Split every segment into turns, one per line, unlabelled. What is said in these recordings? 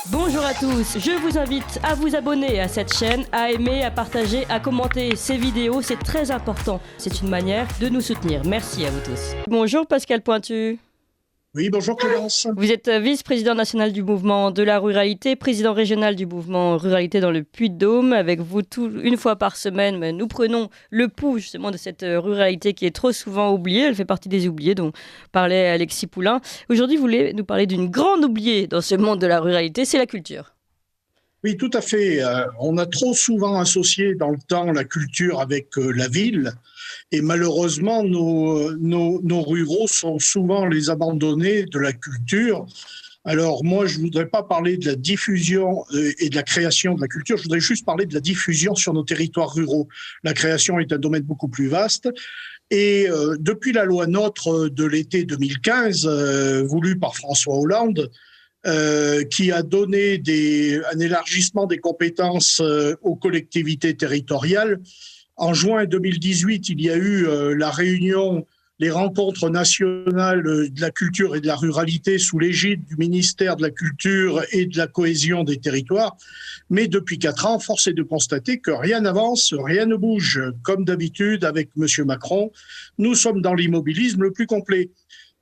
Bonjour à tous, je vous invite à vous abonner à cette chaîne, à aimer, à partager, à commenter ces vidéos, c'est très important. C'est une manière de nous soutenir. Merci à vous tous. Bonjour Pascal Pointu.
Oui, bonjour Clémence.
Vous êtes vice-président national du mouvement de la ruralité, président régional du mouvement ruralité dans le Puy-de-Dôme. Avec vous, une fois par semaine, nous prenons le pouls justement de cette ruralité qui est trop souvent oubliée. Elle fait partie des oubliés dont parlait Alexis Poulain. Aujourd'hui, vous voulez nous parler d'une grande oubliée dans ce monde de la ruralité, c'est la culture.
Oui, tout à fait. On a trop souvent associé dans le temps la culture avec la ville. Et malheureusement, nos ruraux sont souvent les abandonnés de la culture. Alors moi, je ne voudrais pas parler de la diffusion et de la création de la culture, je voudrais juste parler de la diffusion sur nos territoires ruraux. La création est un domaine beaucoup plus vaste. Et depuis la loi NOTRe de l'été 2015, voulue par François Hollande, qui a donné un élargissement des compétences aux collectivités territoriales. En juin 2018, il y a eu la réunion, les rencontres nationales de la culture et de la ruralité sous l'égide du ministère de la Culture et de la cohésion des territoires. Mais depuis 4 ans, force est de constater que rien n'avance, rien ne bouge. Comme d'habitude avec M. Macron, nous sommes dans l'immobilisme le plus complet.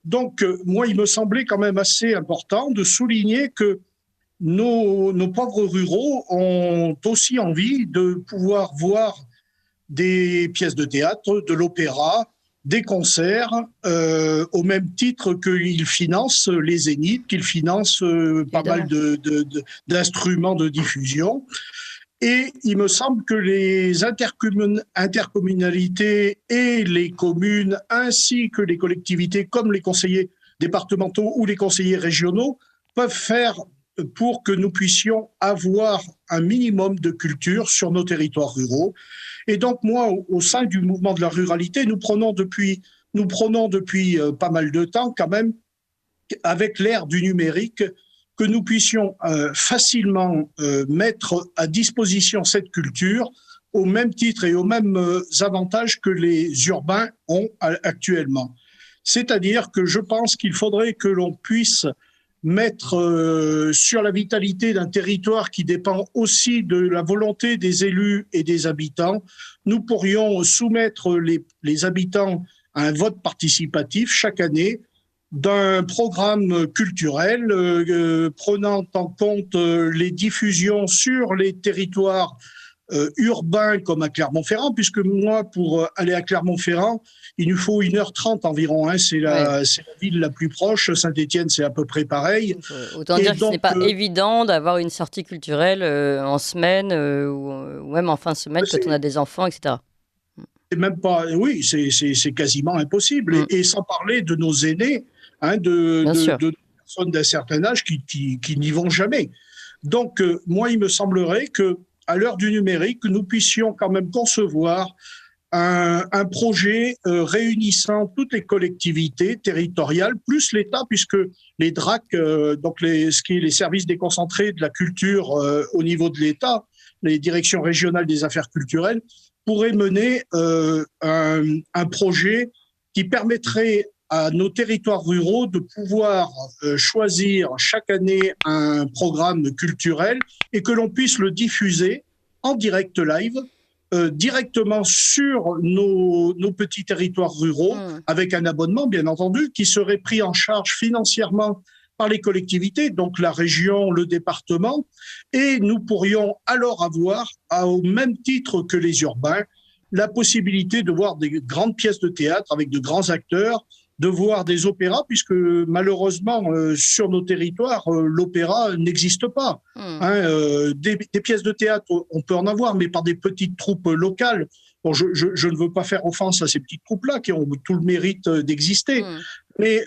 Donc, moi, il me semblait quand même assez important de souligner que nos pauvres ruraux ont aussi envie de pouvoir voir des pièces de théâtre, de l'opéra, des concerts, au même titre qu'ils financent les zéniths, qu'ils financent pas mal d'instruments de diffusion. Et il me semble que les intercommunalités et les communes, ainsi que les collectivités, comme les conseillers départementaux ou les conseillers régionaux, peuvent faire pour que nous puissions avoir un minimum de culture sur nos territoires ruraux. Et donc, moi, au sein du mouvement de la ruralité, nous prenons depuis pas mal de temps, quand même, avec l'ère du numérique, que nous puissions facilement mettre à disposition cette culture au même titre et aux mêmes avantages que les urbains ont actuellement. C'est-à-dire que je pense qu'il faudrait que l'on puisse mettre sur la vitalité d'un territoire qui dépend aussi de la volonté des élus et des habitants. Nous pourrions soumettre les habitants à un vote participatif chaque année d'un programme culturel prenant en compte les diffusions sur les territoires urbains comme à Clermont-Ferrand, puisque moi, pour aller à Clermont-Ferrand, il nous faut 1h30 environ. C'est la ville la plus proche. Saint-Étienne, c'est à peu près pareil.
Autant dire que ce n'est pas évident d'avoir une sortie culturelle en semaine ou même en fin de semaine quand on a des enfants, etc.
C'est même pas, oui, c'est quasiment impossible. Et sans parler de nos aînés, de personnes d'un certain âge qui n'y vont jamais. Donc, moi, il me semblerait qu'à l'heure du numérique, nous puissions quand même concevoir un projet réunissant toutes les collectivités territoriales, plus l'État, puisque les DRAC, ce qui est les services déconcentrés de la culture au niveau de l'État, les directions régionales des affaires culturelles, pourraient mener un projet qui permettrait à nos territoires ruraux de pouvoir choisir chaque année un programme culturel et que l'on puisse le diffuser en direct live, directement sur nos petits territoires ruraux, avec un abonnement, bien entendu, qui serait pris en charge financièrement par les collectivités, donc la région, le département, et nous pourrions alors avoir, au même titre que les urbains, la possibilité de voir des grandes pièces de théâtre avec de grands acteurs, de voir des opéras, puisque malheureusement, sur nos territoires, l'opéra n'existe pas. Des pièces de théâtre, on peut en avoir, mais par des petites troupes locales. Bon, je ne veux pas faire offense à ces petites troupes-là, qui ont tout le mérite d'exister. Mais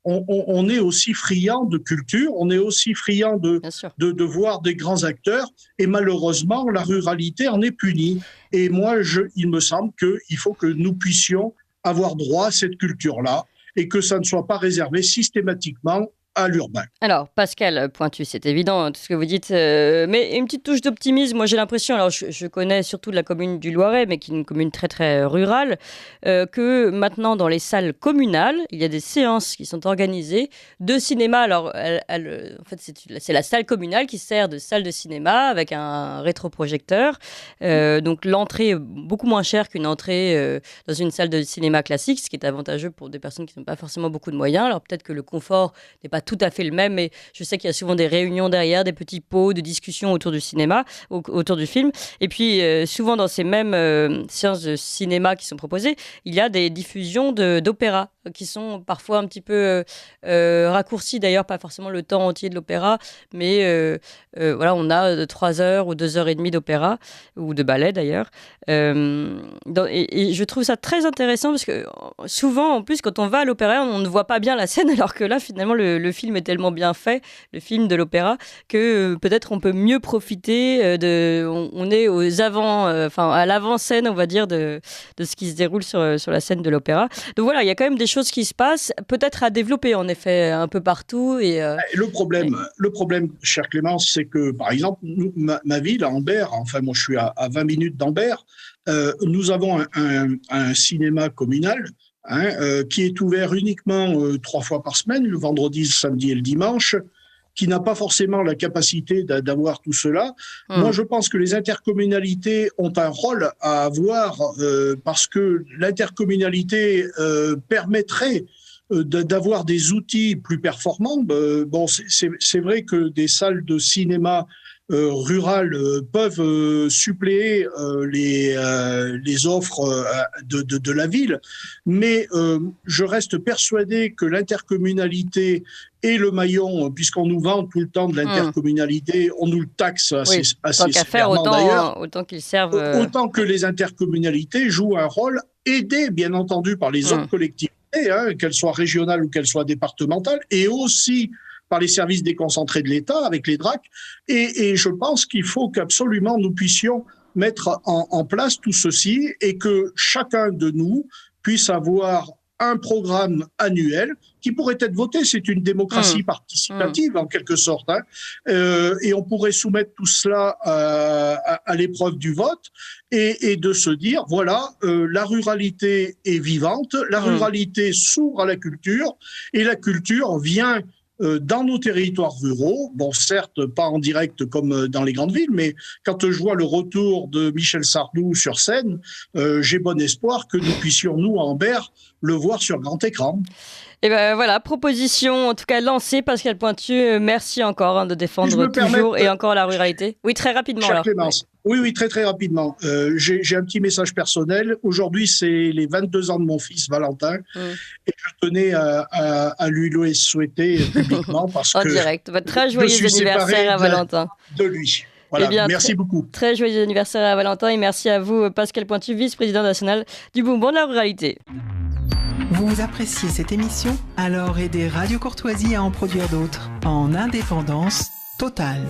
on est aussi friand de culture, on est aussi friand de voir des grands acteurs, et malheureusement, la ruralité en est punie. Et moi, il me semble qu'il faut que nous puissions avoir droit à cette culture-là et que ça ne soit pas réservé systématiquement à l'urbain.
Alors, Pascal Pointu, c'est évident tout ce que vous dites, mais une petite touche d'optimisme, moi j'ai l'impression, alors je connais surtout la commune du Loiret, mais qui est une commune très très rurale, que maintenant dans les salles communales, il y a des séances qui sont organisées de cinéma. Alors, en fait, c'est la salle communale qui sert de salle de cinéma avec un rétroprojecteur. Donc l'entrée est beaucoup moins chère qu'une entrée dans une salle de cinéma classique, ce qui est avantageux pour des personnes qui n'ont pas forcément beaucoup de moyens. Alors peut-être que le confort n'est pas tout à fait le même, mais je sais qu'il y a souvent des réunions derrière, des petits pots de discussion autour du cinéma, autour du film. Et puis, souvent dans ces mêmes séances de cinéma qui sont proposées, il y a des diffusions d'opéra qui sont parfois un petit peu raccourcies, d'ailleurs, pas forcément le temps entier de l'opéra, mais voilà, on a 3 heures ou 2 heures et demie d'opéra, ou de ballet d'ailleurs. Et je trouve ça très intéressant parce que souvent, en plus, quand on va à l'opéra, on ne voit pas bien la scène, alors que là, finalement, le film est tellement bien fait, le film de l'opéra, que peut-être on peut mieux profiter on est à l'avant-scène, on va dire, de ce qui se déroule sur la scène de l'opéra. Donc voilà, il y a quand même des choses qui se passent, peut-être à développer en effet un peu partout.
Le problème, cher Clémence, c'est que par exemple, ma ville, à Ambert, enfin moi je suis à 20 minutes d'Ambert, nous avons un cinéma communal qui est ouvert uniquement 3 fois par semaine, le vendredi, le samedi et le dimanche, qui n'a pas forcément la capacité d'avoir tout cela. Moi, je pense que les intercommunalités ont un rôle à avoir parce que l'intercommunalité permettrait d'avoir des outils plus performants. Bon, c'est vrai que des salles de cinéma rurales peuvent suppléer les offres de la ville, mais je reste persuadé que l'intercommunalité est le maillon, puisqu'on nous vend tout le temps de l'intercommunalité, on nous le taxe assez sévèrement d'ailleurs.
Autant qu'ils servent.
Autant que les intercommunalités jouent un rôle aidé, bien entendu, par les autres collectivités, qu'elles soient régionales ou qu'elles soient départementales, et aussi par les services déconcentrés de l'État, avec les DRAC. Et je pense qu'il faut qu'absolument nous puissions mettre en place tout ceci et que chacun de nous puisse avoir un programme annuel qui pourrait être voté. C'est une démocratie participative, en quelque sorte. Et on pourrait soumettre tout cela à l'épreuve du vote et de se dire, voilà, la ruralité est vivante, la ruralité s'ouvre à la culture, et la culture vient dans nos territoires ruraux, bon certes pas en direct comme dans les grandes villes, mais quand je vois le retour de Michel Sardou sur scène, j'ai bon espoir que nous puissions, nous, à Ambert, le voir sur grand écran.
Et ben voilà, proposition en tout cas lancée, Pascal Pointu, merci encore de défendre toujours et encore la ruralité. Oui, très rapidement alors.
Clémence. Oui, très très rapidement. J'ai un petit message personnel. Aujourd'hui, c'est les 22 ans de mon fils Valentin, et je tenais à lui le souhaiter publiquement parce
en
que
direct. Très joyeux anniversaire à Valentin.
De lui. Voilà, bien, merci beaucoup.
Très joyeux anniversaire à Valentin et merci à vous, Pascal Pointu, vice-président national du mouvement de la ruralité.
Vous appréciez cette émission? Alors aidez Radio Courtoisie à en produire d'autres en indépendance totale.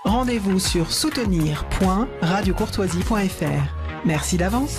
Rendez-vous sur soutenir.radiocourtoisie.fr. Merci d'avance.